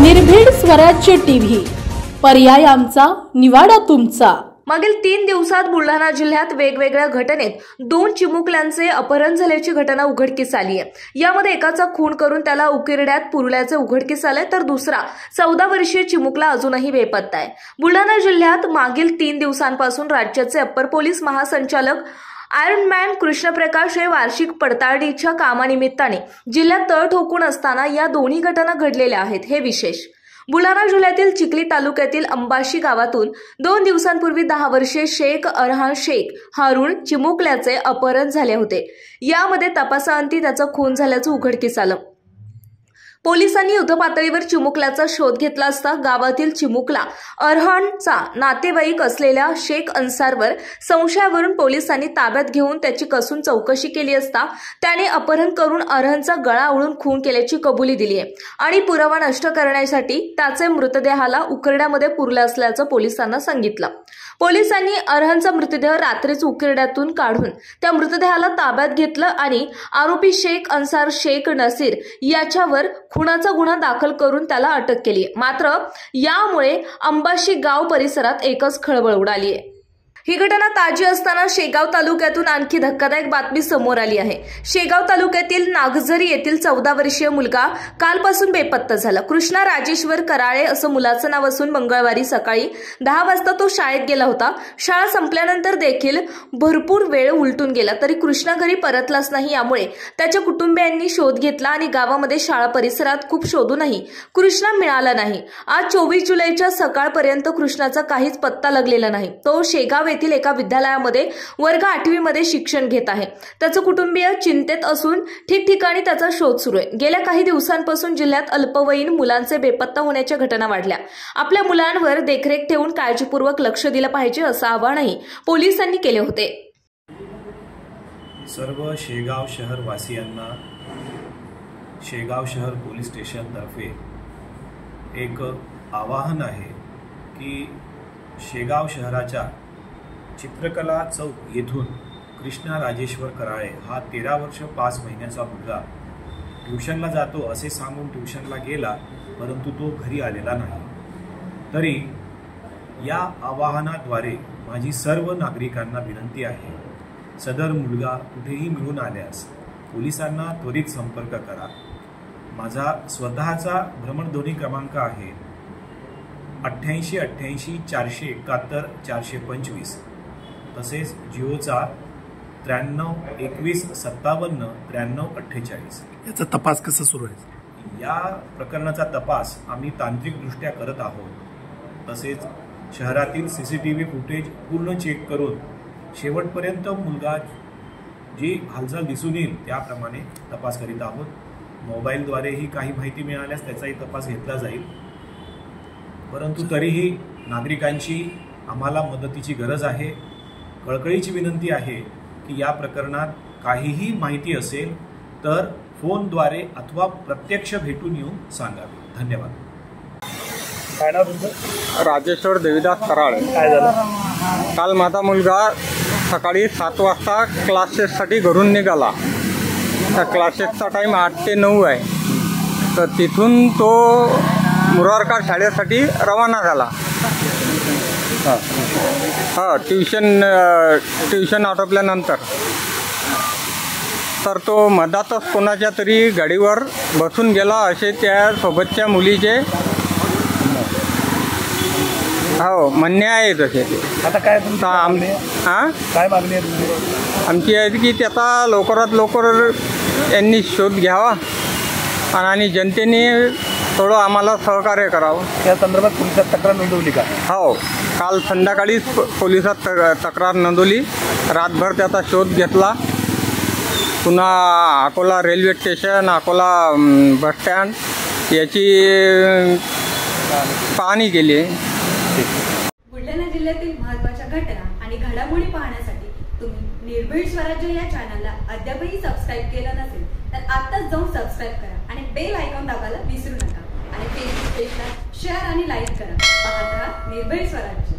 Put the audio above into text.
निर्भीड स्वराज्य टीव्ही, पर्याय आमचा, निवाडा तुमचा। मागील 3 दिवसात बुलढाणा जिल्ह्यात वेगवेगळ्या घटनेत 2 चिमुकल्यांचे अपहरण झाल्याची घटना उघडकीस आली आहे। यामध्ये एकाचा खून करून त्याला उकिरड्यात पुरल्याचे उघडकीस आले, तर दुसरा 14 वर्षीय चिमुकला अजूनही बेपत्ता आहे। बुलढाणा जिल्ह्यात मागील 3 दिवसांपासून राज्याचे अप्पर पोलीस महासंचालक आयरनमॅन कृष्णप्रकाश हे वार्षिक पडताळणीच्या कामानिमित्ताने जिल्ह्यात तळ ठोकून असताना या दोन्ही घटना घडलेल्या आहेत। हे विशेष, बुलढाणा जिल्ह्यातील चिखली तालुक्यातील अंबाशी गावातून 2 दिवसांपूर्वी 10 वर्षीय शेख अरहान शेख हारून चिमुकल्याचे अपहरण झाले होते। यामध्ये तपासाअंती त्याचा खून झाल्याचं उघडकीस आलं। पोलिसांनी युद्धपातळीवर चिमुकल्याचा शोध घेतला असता गावातील चिमुकला अरहानचा नातेवाईक असलेल्या शेख अन्सारवर संशयावरून पोलिसांनी ताब्यात घेऊन त्याची कसून चौकशी केली असता त्याने अपहरण करून अरहानचा गळा ओढून खून केल्याची कबुली दिली आहे आणि पुरावा नष्ट करण्यासाठी त्याचे मृतदेहाला उकिरड्यामध्ये पुरले असल्याचं पोलिसांना सांगितलं। पोलिसांनी अरहानचा मृतदेह रात्रीच उकिरड्यातून काढून त्या मृतदेहाला ताब्यात घेतलं आणि आरोपी शेख अन्सार शेख नसीर याच्यावर खुनाचा गुन्हा दाखल करून त्याला अटक केली। मात्र यामुळे अंबाशी गाव परिसरात एकच खळबळ उडाली आहे। ही घटना ताजी असताना शेगाव तालुक्यातून आणखी धक्कादायक बातमी समोर आली आहे। शेगाव तालुक्यातील नागझरी येथील 14 वर्षीय मुलगा कालपासून बेपत्ता झाला। कृष्णा राजेश्वर कराळे असं मुलाचं नाव असून मंगळवारी सकाळी 10 वाजता तो शाळेत गेला होता। शाळा संपल्यानंतर देखील भरपूर वेळ उलटून गेला तरी कृष्णा घरी परतलाच नाही। यामुळे त्याच्या कुटुंबियांनी शोध घेतला आणि गावामध्ये शाळा परिसरात खूप शोधूनही कृष्णा मिळाला नाही। आज 24 जुलैच्या सकाळपर्यंत कृष्णाचा काहीच पत्ता लागलेला नाही। तो शेगाव येथील एका विद्यालयामध्ये वर्ग 8वी मध्ये शिक्षण घेत आहे। त्याचं कुटुंबीय चिंतेत असून ठिकठिकाणी त्याचा शोध सुरू आहे। गेल्या काही दिवसांपासून जिल्ह्यात अल्पवयीन मुलांचे बेपत्ता होण्याच्या घटना वाढल्या। आपल्या मुलांवर देखरेख ठेवून काळजीपूर्वक लक्ष दिलं पाहिजे असं आवाहनही पोलिसांनी केले होते। सर्व शेगाव शहर वासियांना शेगाव शहर पोलीस स्टेशन तर्फे एक आवाहन आहे की शेगाव शहराच्या चित्रकला चौक येथून कृष्णा राजेश्वर कराळे हा 13 वर्ष 5 महिन्याचा मुलगा ट्यूशनला जातो असे सांगून ट्यूशनला गेला, परंतु तो घरी आलेला नाही। तरी या आवाहनाद्वारे माझी सर्व नागरिकांना विनंती आहे, सदर मुलगा कुठेही मिळून आल्यास पोलिसांना त्वरित संपर्क करा। माझा स्वतःचा भ्रमणध्वनी क्रमांक आहे 88 88 471 425, तसेच जिओचा 93 21 57 93 48। याचा तपास कसा सुरू आहे? या प्रकरणाचा तपास आम्ही तांत्रिकदृष्ट्या करत आहोत। तसेच शहरातील CCTV फुटेज पूर्ण चेक करून शेवटपर्यंत मुलगा जी हालचाल दिसून येईल त्याप्रमाणे तपास करीत आहोत। मोबाईलद्वारेही काही माहिती मिळाल्यास त्याचाही तपास घेतला जाईल, परंतु तरीही नागरिकांची आम्हाला मदतीची गरज आहे। कळकळीची विनंती आहे की या प्रकरणात काहीही माहिती असेल तर फोनद्वारे अथवा प्रत्यक्ष भेटून येऊन सांगावे। धन्यवाद। काय नाव तुमचं? राजेश्वर देवीदास कराळे। काय झालं? काल माझा मुलगा सकाळी 7 वाजता क्लासेससाठी घरून निघाला। त्या क्लासेसचा टाईम 8 ते 9 आहे, तर तिथून तो मुरारका शाळेसाठी रवाना झाला। ट्यूशन आटोपल्यानंतर तर तो मधातच कोणाच्या तरी गाडीवर बसून गेला असे त्या सोबतच्या मुलीचे म्हणणे आहे। तसे आता काय मागणी आहे आमची आहे की त्याचा लवकरात लवकर यांनी शोध घ्यावा आणि जनतेने थोडं आम्हाला सहकार्य करावं। या संदर्भात पोलिसात तक्रार नोंदवली का? हो, काल संध्याकाळीच पोलिसात तक्रार नोंदवली। रातभर त्याचा शोध घेतला। पुन्हा Akola railway station, Akola bus stand याची पाहणी केली। बुलढाणा जिल्ह्यातील महत्त्वाच्या घटना आणि घडामोडी पाहण्यासाठी तुम्ही निर्भीड स्वराज्य या चॅनलला अद्यापही सबस्क्राईब केलं नसेल तर आत्ताच जाऊन सबस्क्राईब करा आणि बेल आयकॉन दाबायला विसरू नका। आणि फेसबुक पेजला शेअर आणि लाईक करा. पाहत राहा निर्भीड स्वराज्य.